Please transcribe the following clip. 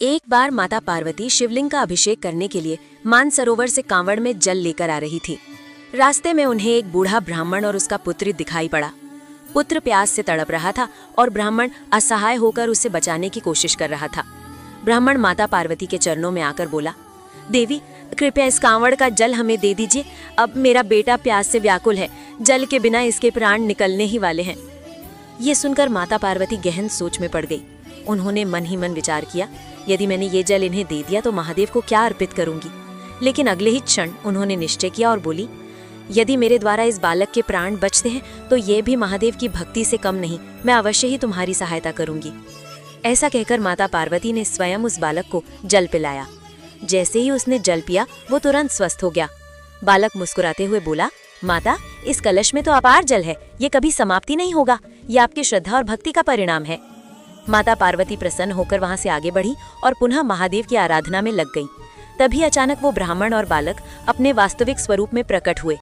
एक बार माता पार्वती शिवलिंग का अभिषेक करने के लिए मानसरोवर से कांवड़ में जल लेकर आ रही थी। रास्ते में उन्हें एक बूढ़ा ब्राह्मण और उसका पुत्र दिखाई पड़ा। पुत्र प्यास से तड़प रहा था और ब्राह्मण असहाय होकर उसे बचाने की कोशिश कर रहा था। ब्राह्मण माता पार्वती के चरणों में आकर बोला, देवी कृपया इस कांवड़ का जल हमें दे दीजिए। अब मेरा बेटा प्यास से व्याकुल है, जल के बिना इसके प्राण निकलने ही वाले हैं। ये सुनकर माता पार्वती गहन सोच में पड़ गई। उन्होंने मन ही मन विचार किया, यदि मैंने ये जल इन्हें दे दिया तो महादेव को क्या अर्पित करूंगी। लेकिन अगले ही क्षण उन्होंने निश्चय किया और बोली, यदि मेरे द्वारा इस बालक के प्राण बचते हैं तो ये भी महादेव की भक्ति से कम नहीं, मैं अवश्य ही तुम्हारी सहायता करूंगी। ऐसा कहकर माता पार्वती ने स्वयं उस बालक को जल पिलाया। जैसे ही उसने जल पिया वो तुरंत स्वस्थ हो गया। बालक मुस्कुराते हुए बोला, माता इस कलश में तो अपार जल है, ये कभी समाप्ति नहीं होगा। ये आपकी श्रद्धा और भक्ति का परिणाम है। माता पार्वती प्रसन्न होकर वहां से आगे बढ़ी और पुनः महादेव की आराधना में लग गई। तभी अचानक वो ब्राह्मण और बालक अपने वास्तविक स्वरूप में प्रकट हुए।